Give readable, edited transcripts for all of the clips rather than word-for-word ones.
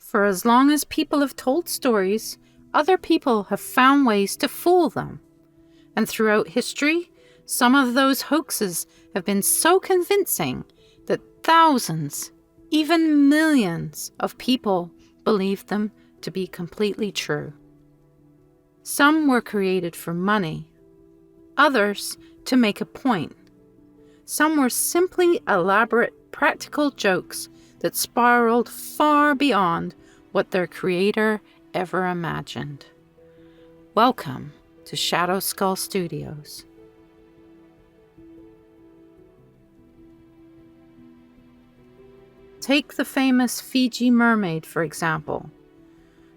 For as long as people have told stories, other people have found ways to fool them. And throughout history, some of those hoaxes have been so convincing that thousands, even millions of people believed them to be completely true. Some were created for money, others to make a point. Some were simply elaborate practical jokes that spiraled far beyond what their creator ever imagined. Welcome to Shadow Skull Studios. Take the famous Fiji mermaid, for example.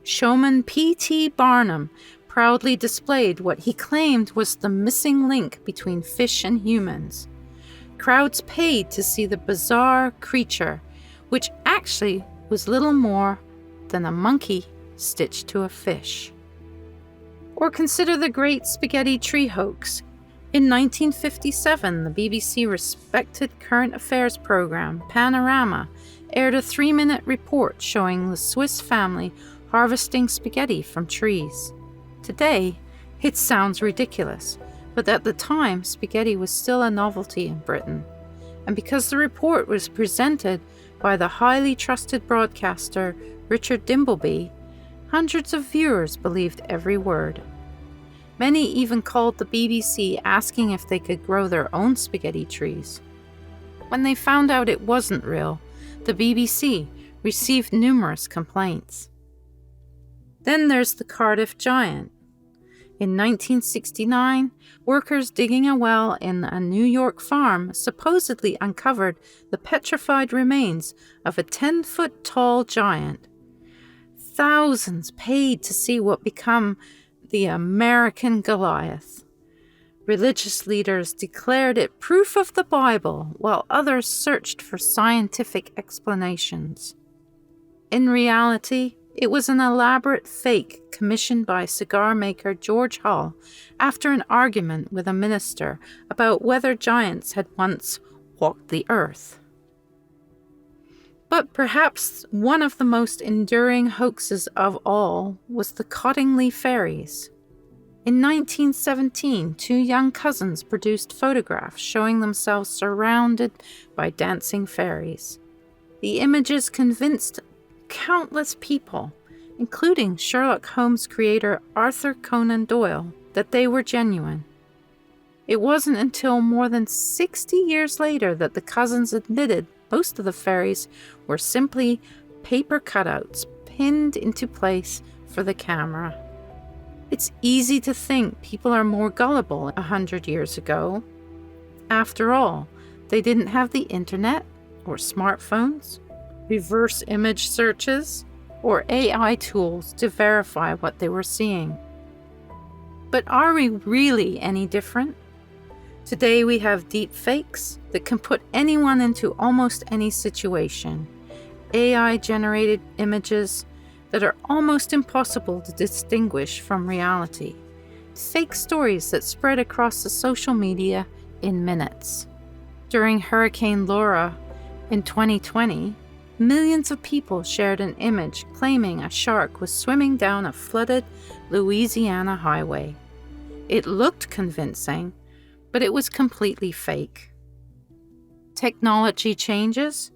Showman P.T. Barnum proudly displayed what he claimed was the missing link between fish and humans. Crowds paid to see the bizarre creature, which actually was little more than a monkey stitched to a fish. Or consider the Great Spaghetti Tree Hoax. In 1957, the BBC respected current affairs program Panorama aired a 3-minute report showing the Swiss family harvesting spaghetti from trees. Today, it sounds ridiculous, but at the time, spaghetti was still a novelty in Britain. And because the report was presented by the highly trusted broadcaster Richard Dimbleby, hundreds of viewers believed every word. Many even called the BBC asking if they could grow their own spaghetti trees. When they found out it wasn't real, the BBC received numerous complaints. Then there's the Cardiff Giant. In 1969, workers digging a well in a New York farm supposedly uncovered the petrified remains of a 10-foot-tall giant. Thousands paid to see what became the American Goliath. Religious leaders declared it proof of the Bible, while others searched for scientific explanations. In reality, it was an elaborate fake commissioned by cigar maker George Hull after an argument with a minister about whether giants had once walked the earth. But perhaps one of the most enduring hoaxes of all was the Cottingley fairies. In 1917, 2 young cousins produced photographs showing themselves surrounded by dancing fairies. The images convinced countless people, including Sherlock Holmes creator Arthur Conan Doyle, that they were genuine. It wasn't until more than 60 years later that the cousins admitted most of the fairies were simply paper cutouts pinned into place for the camera. It's easy to think people are more gullible 100 years ago. After all, they didn't have the internet or smartphones, reverse image searches, or AI tools to verify what they were seeing. But are we really any different? Today we have deep fakes that can put anyone into almost any situation, AI-generated images that are almost impossible to distinguish from reality, fake stories that spread across the social media in minutes. During Hurricane Laura in 2020, millions of people shared an image claiming a shark was swimming down a flooded Louisiana highway. It looked convincing, but it was completely fake. Technology changes,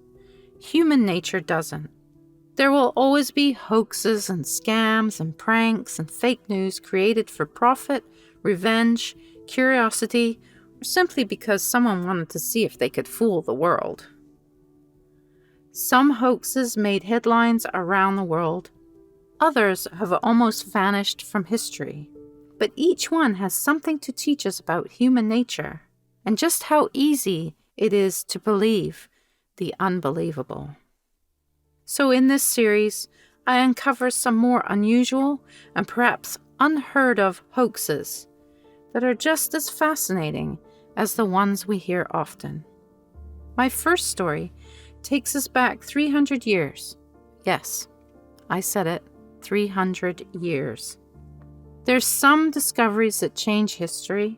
human nature doesn't. There will always be hoaxes and scams and pranks and fake news created for profit, revenge, curiosity, or simply because someone wanted to see if they could fool the world. Some hoaxes made headlines around the world. Others have almost vanished from history. But each one has something to teach us about human nature and just how easy it is to believe the unbelievable. So in this series, I uncover some more unusual and perhaps unheard of hoaxes that are just as fascinating as the ones we hear often. My first story takes us back 300 years. Yes, I said it, 300 years. There's some discoveries that change history,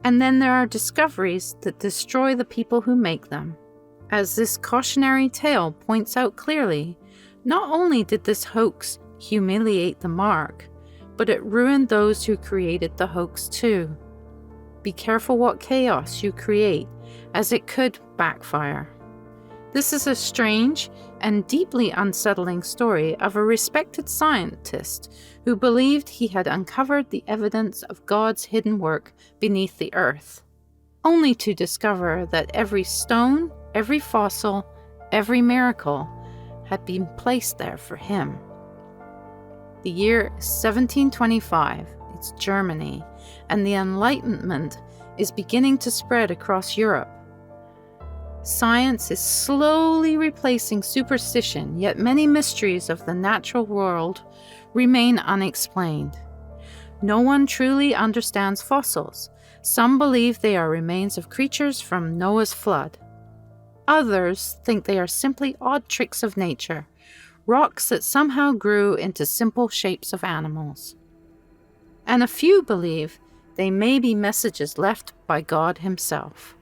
and then there are discoveries that destroy the people who make them. As this cautionary tale points out clearly, Not only did this hoax humiliate the mark, but it ruined those who created the hoax too. Be careful what chaos you create, as it could backfire. This is a strange and deeply unsettling story of a respected scientist who believed he had uncovered the evidence of God's hidden work beneath the earth, only to discover that every stone, every fossil, every miracle had been placed there for him. The year is 1725, it's Germany, and the Enlightenment is beginning to spread across Europe. Science is slowly replacing superstition, yet many mysteries of the natural world remain unexplained. No one truly understands fossils. Some believe they are remains of creatures from Noah's flood. Others think they are simply odd tricks of nature, rocks that somehow grew into simple shapes of animals. And a few believe they may be messages left by God himself.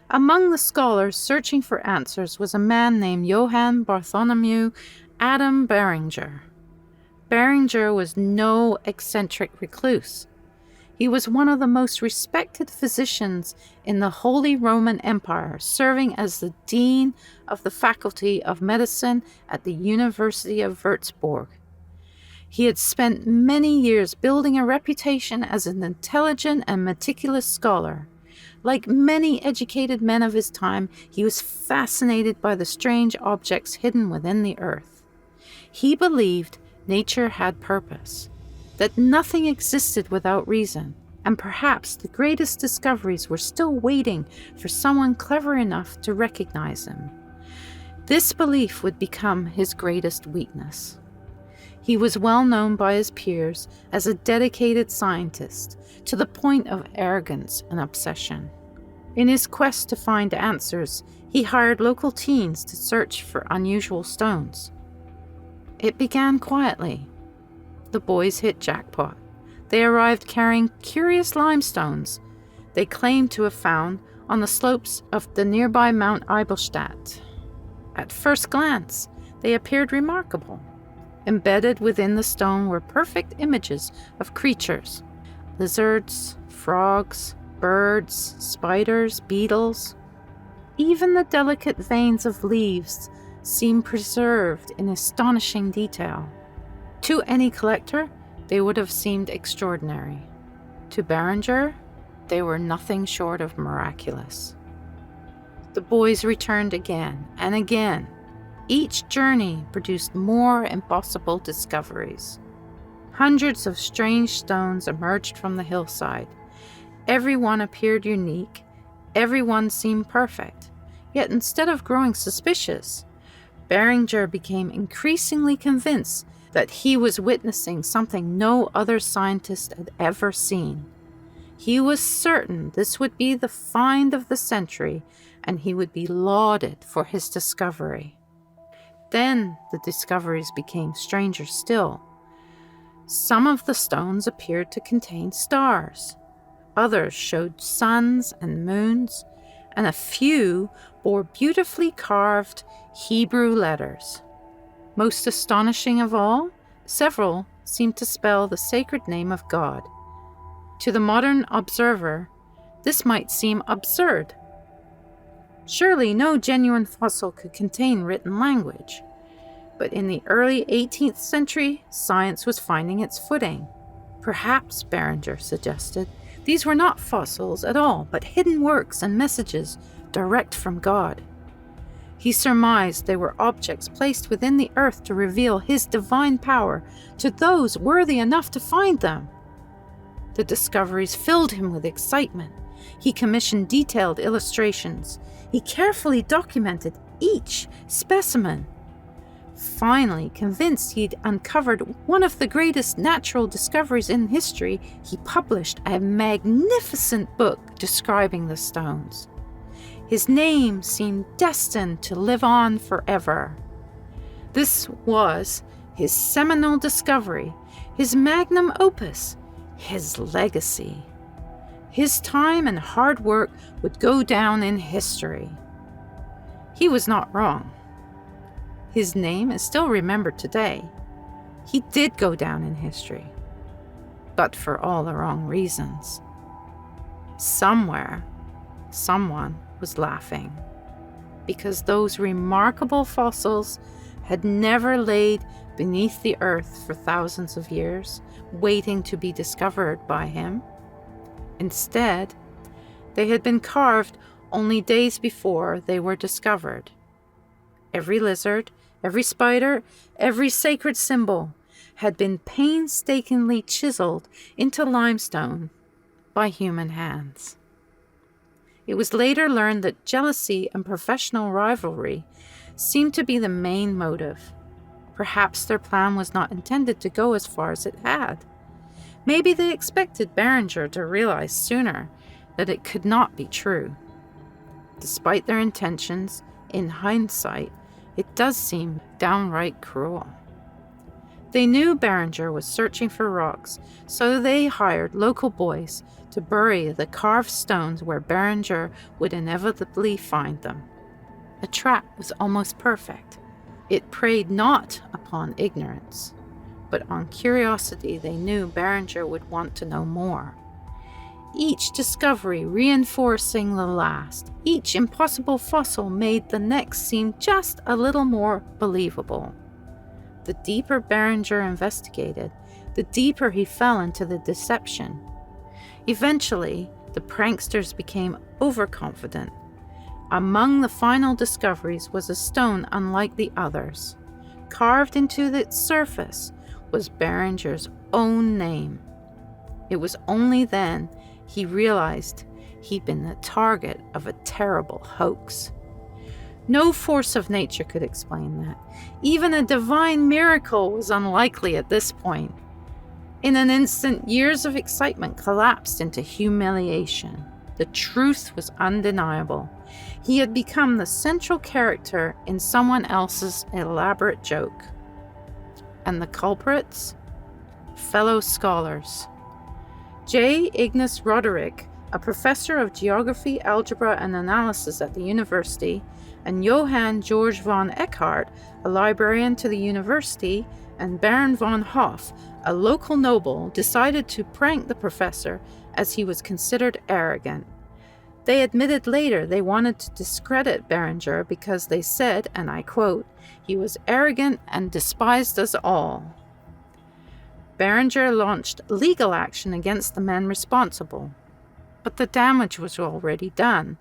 Among the scholars searching for answers was a man named Johann Bartholomew Adam Beringer. Beringer was no eccentric recluse. He was one of the most respected physicians in the Holy Roman Empire, serving as the dean of the Faculty of Medicine at the University of Würzburg. He had spent many years building a reputation as an intelligent and meticulous scholar. Like many educated men of his time, he was fascinated by the strange objects hidden within the earth. He believed nature had purpose, that nothing existed without reason, and perhaps the greatest discoveries were still waiting for someone clever enough to recognize them. This belief would become his greatest weakness. He was well known by his peers as a dedicated scientist, to the point of arrogance and obsession. In his quest to find answers, he hired local teens to search for unusual stones. It began quietly. The boys hit jackpot. They arrived carrying curious limestones they claimed to have found on the slopes of the nearby Mount Eibelstadt. At first glance, they appeared remarkable. Embedded within the stone were perfect images of creatures: lizards, frogs, birds, spiders, beetles. Even the delicate veins of leaves seemed preserved in astonishing detail. To any collector, they would have seemed extraordinary. To Beringer, they were nothing short of miraculous. The boys returned again and again. Each journey produced more impossible discoveries. Hundreds of strange stones emerged from the hillside. Every one appeared unique. Every one seemed perfect. Yet instead of growing suspicious, Beringer became increasingly convinced that he was witnessing something no other scientist had ever seen. He was certain this would be the find of the century, and he would be lauded for his discovery. Then the discoveries became stranger still. Some of the stones appeared to contain stars. Others showed suns and moons, and a few bore beautifully carved Hebrew letters. Most astonishing of all, several seemed to spell the sacred name of God. To the modern observer, this might seem absurd. Surely no genuine fossil could contain written language. But in the early 18th century, science was finding its footing. Perhaps, Beringer suggested, these were not fossils at all, but hidden works and messages direct from God. He surmised they were objects placed within the earth to reveal his divine power to those worthy enough to find them. The discoveries filled him with excitement. He commissioned detailed illustrations. He carefully documented each specimen. Finally, convinced he'd uncovered one of the greatest natural discoveries in history, he published a magnificent book describing the stones. His name seemed destined to live on forever. This was his seminal discovery, his magnum opus, his legacy. His time and hard work would go down in history. He was not wrong. His name is still remembered today. He did go down in history, but for all the wrong reasons. Somewhere, someone was laughing, because those remarkable fossils had never laid beneath the earth for thousands of years, waiting to be discovered by him. Instead, they had been carved only days before they were discovered. Every lizard, every spider, every sacred symbol had been painstakingly chiseled into limestone by human hands. It was later learned that jealousy and professional rivalry seemed to be the main motive. Perhaps their plan was not intended to go as far as it had. Maybe they expected Beringer to realize sooner that it could not be true. Despite their intentions, in hindsight, it does seem downright cruel. They knew Beringer was searching for rocks, so they hired local boys to bury the carved stones where Beringer would inevitably find them. The trap was almost perfect. It preyed not upon ignorance, but on curiosity they knew Beringer would want to know more. Each discovery reinforcing the last, each impossible fossil made the next seem just a little more believable. The deeper Beringer investigated, the deeper he fell into the deception. Eventually, the pranksters became overconfident. Among the final discoveries was a stone unlike the others. Carved into its surface was Beringer's own name. It was only then he realized he'd been the target of a terrible hoax. No force of nature could explain that. Even a divine miracle was unlikely at this point. In an instant, years of excitement collapsed into humiliation. The truth was undeniable. He had become the central character in someone else's elaborate joke. And the culprits? Fellow scholars. J. Ignace Roderick, a professor of geography, algebra, and analysis at the university, and Johann Georg von Eckhart, a librarian to the university, and Baron von Hoff, a local noble, decided to prank the professor as he was considered arrogant. They admitted later they wanted to discredit Beringer because they said, and I quote, "He was arrogant and despised us all." Beringer launched legal action against the men responsible. But the damage was already done.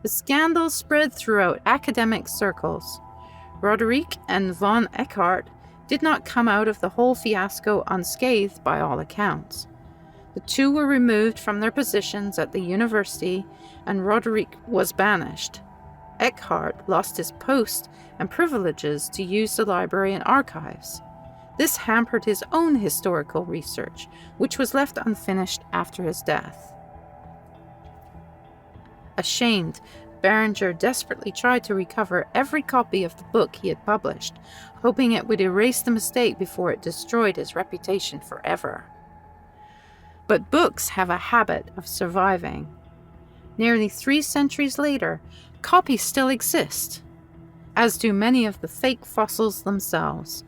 The scandal spread throughout academic circles. Roderick and von Eckhart did not come out of the whole fiasco unscathed by all accounts. The two were removed from their positions at the university, and Roderick was banished. Eckhart lost his post and privileges to use the library and archives. This hampered his own historical research, which was left unfinished after his death. Ashamed, Beringer desperately tried to recover every copy of the book he had published, hoping it would erase the mistake before it destroyed his reputation forever. But books have a habit of surviving. Nearly 3 centuries later, copies still exist, as do many of the fake fossils themselves.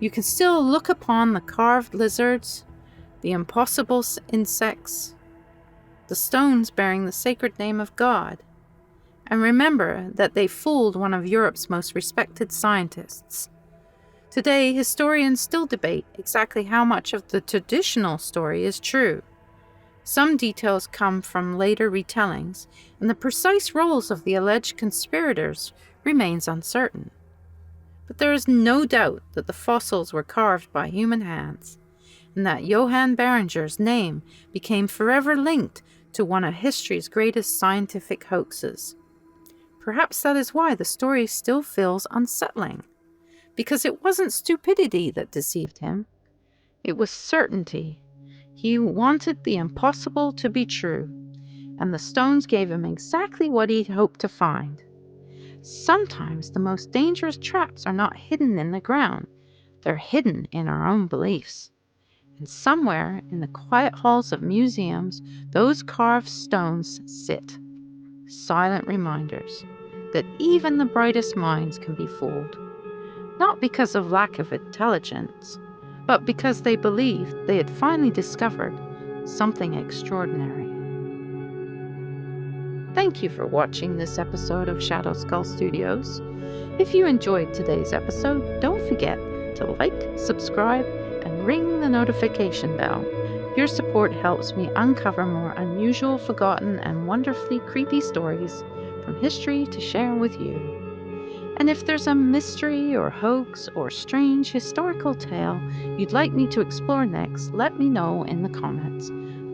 You can still look upon the carved lizards, the impossible insects, the stones bearing the sacred name of God, and remember that they fooled one of Europe's most respected scientists. Today, historians still debate exactly how much of the traditional story is true. Some details come from later retellings, and the precise roles of the alleged conspirators remains uncertain. But there is no doubt that the fossils were carved by human hands, and that Johann Beringer's name became forever linked to one of history's greatest scientific hoaxes. Perhaps that is why the story still feels unsettling, because it wasn't stupidity that deceived him. It was certainty. He wanted the impossible to be true, and the stones gave him exactly what he'd hoped to find. Sometimes the most dangerous traps are not hidden in the ground. They're hidden in our own beliefs. And somewhere in the quiet halls of museums, those carved stones sit. Silent reminders that even the brightest minds can be fooled. not because of lack of intelligence, but because they believed they had finally discovered something extraordinary. Thank you for watching this episode of Shadow Skull Studios. If you enjoyed today's episode, don't forget to like, subscribe, and ring the notification bell. Your support helps me uncover more unusual, forgotten, and wonderfully creepy stories from history to share with you. And if there's a mystery or hoax or strange historical tale you'd like me to explore next, let me know in the comments.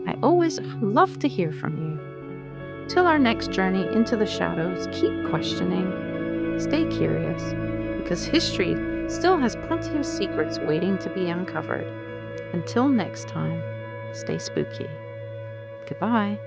I always love to hear from you. Till our next journey into the shadows, keep questioning, stay curious, because history still has plenty of secrets waiting to be uncovered. Until next time, stay spooky. Goodbye.